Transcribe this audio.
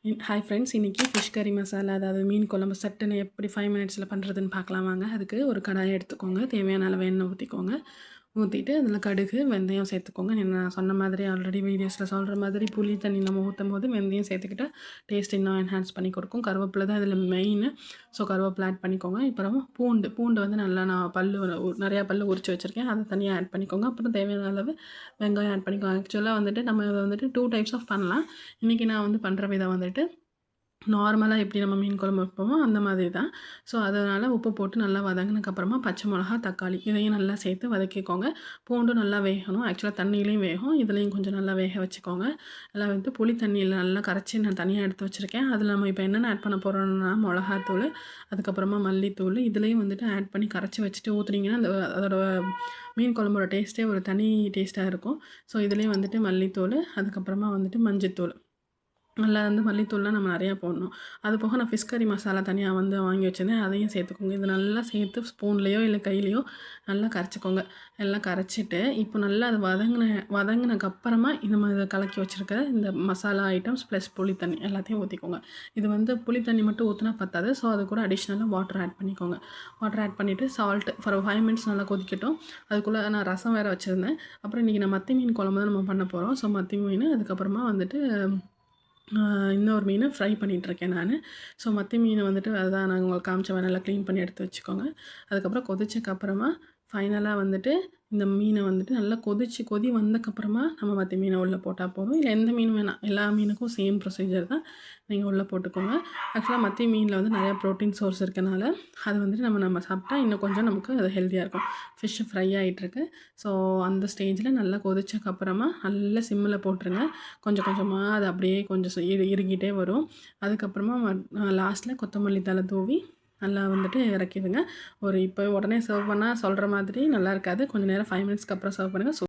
Hi friends, இன்றைக்கி fish கறி மசாலா, அதாவது மீன் குழம்பு சட்டுன்னு எப்படி 5 மினிட்ஸில் பண்ணுறதுன்னு பார்க்கலாம் வாங்க. அதுக்கு ஒரு கடாயை எடுத்துக்கோங்க, தேவையான அளவு எண்ணெய் ஊற்றிக்கோங்க. ஊற்றிட்டு அதில் கடுகு வெந்தயம் சேர்த்துக்கோங்க. நான் சொன்ன மாதிரி ஆல்ரெடி வீடியோஸில் சொல்கிற மாதிரி புளி தண்ணி நம்ம ஊற்றும் போது வெந்தயம் சேர்த்துக்கிட்டால் டேஸ்ட் இன்னும் என்ஹான்ஸ் பண்ணி கொடுக்கும். கருவேப்பிலை தான் இதில் மெயின். ஸோ கருவேப்பிலை ஆட் பண்ணிக்கோங்க. அப்புறம் பூண்டு வந்து நல்லா நான் நிறையா பல் உரித்து வச்சுருக்கேன், அதை தனியாக ஆட் பண்ணிக்கோங்க. அப்புறம் தேவையான அளவு வெங்காயம் ஆட் பண்ணிக்கோங்க. ஆக்சுவலாக வந்துட்டு நம்ம இதை வந்துட்டு 2 டைப்ஸ் ஆஃப் பண்ணலாம். இன்றைக்கி நான் வந்து பண்ணுற விதம் வந்துட்டு நார்மலாக எப்படி நம்ம மீன் குழம்பு வைப்போமோ அந்த மாதிரி தான். ஸோ அதனால் உப்பு போட்டு நல்லா வதங்கினதுக்கப்புறமா பச்சை மிளகா, தக்காளி இதையும் நல்லா சேர்த்து வதக்கிக்கோங்க. பூண்டும் நல்லா வேகணும். ஆக்சுவலாக தண்ணியிலையும் வேகும், இதுலேயும் கொஞ்சம் நல்லா வேக வச்சுக்கோங்க. எல்லாம் வந்து புளி தண்ணியில் நல்லா கரைச்சி நான் தனியாக எடுத்து வச்சுருக்கேன். அதில் நம்ம இப்போ என்னென்ன ஆட் பண்ண போகிறோம்னா மிளகாத்தூள், அதுக்கப்புறமா மல்லித்தூள் இதுலேயும் வந்துட்டு ஆட் பண்ணி கரைச்சி வச்சுட்டு ஊற்றுனீங்கன்னா அதோட மீன் குழம்போட டேஸ்ட்டே ஒரு தனி டேஸ்ட்டாக இருக்கும். ஸோ இதுலேயும் வந்துட்டு மல்லித்தூள், அதுக்கப்புறமா வந்துட்டு மஞ்சத்தூள், நல்லா வந்து மல்லித்தூள்லாம் நம்ம நிறையா போடணும். அது போக நான் ஃபிஷ் கறி மசாலா தனியாக வந்து வாங்கி வச்சுருந்தேன், அதையும் சேர்த்துக்கோங்க. இது நல்லா சேர்த்து ஸ்பூன்லேயோ இல்லை கையிலையோ நல்லா கரைச்சிக்கோங்க. எல்லாம் கரைச்சிட்டு இப்போ நல்லா அது வதங்கினக்கப்புறமா நம்ம இதை கலக்கி வச்சுருக்க இந்த மசாலா ஐட்டம்ஸ் ப்ளஸ் புளி தண்ணி எல்லாத்தையும் ஊற்றிக்கோங்க. இது வந்து புளி தண்ணி மட்டும் ஊற்றினா பத்தாது. ஸோ அது கூட அடிஷ்னலாக வாட்டர் ஆட் பண்ணிக்கோங்க. வாட்டர் ஆட் பண்ணிவிட்டு சால்ட்டு ஃபார் 5 மினிட்ஸ் நல்லா கொதிக்கட்டும். அதுக்குள்ளே நான் ரசம் வேறு வச்சுருந்தேன். அப்புறம் இன்றைக்கி நான் மத்தி மீன் குழம்பு தான் நம்ம பண்ண போகிறோம். ஸோ மத்தி மீன், அதுக்கப்புறமா வந்துட்டு இன்னொரு மீனை ஃப்ரை பண்ணிகிட்ருக்கேன் நான். ஸோ மத்தி மீனை வந்துட்டு அதுதான் நான் உங்களுக்கு காமிச்ச நல்லா க்ளீன் பண்ணி எடுத்து வச்சுக்கோங்க. அதுக்கப்புறம் கொதிச்சக்கப்புறமா ஃபைனலாக வந்துட்டு இந்த மீனை வந்துட்டு நல்லா கொதி வந்தக்கப்புறமா நம்ம மத்தி மீனை உள்ளே போட்டால் போதும். இல்லை எந்த மீன் வேணாம், எல்லா மீனுக்கும் சேம் ப்ரொசீஜர் தான். நீங்கள் உள்ளே போட்டுக்கோங்க. ஆக்சுவலாக மத்தி மீனில் வந்து நிறையா ப்ரோட்டீன் சோர்ஸ் இருக்கனால அது வந்துட்டு நம்ம சாப்பிட்டா இன்னும் கொஞ்சம் நமக்கு அது ஹெல்த்தியாக இருக்கும். ஃபிஷ்ஷு ஃப்ரை ஆகிட்டுருக்கு. ஸோ அந்த ஸ்டேஜில் நல்லா கொதிச்சக்கப்புறமா நல்லா சிம்மில் போட்டுருங்க. கொஞ்சம் கொஞ்சமாக அது அப்படியே கொஞ்சம் இறுகிட்டே வரும். அதுக்கப்புறமா லாஸ்ட்டில் கொத்தமல்லி தழை தூவி நல்லா வந்துட்டு இறக்கிடுங்க. இப்போ உடனே சர்வ் பண்ணால் சொல்கிற மாதிரி நல்லா இருக்காது. கொஞ்சம் நேரம் 5 மினிட்ஸ்க்கு அப்புறம் சர்வ் பண்ணுங்கள்.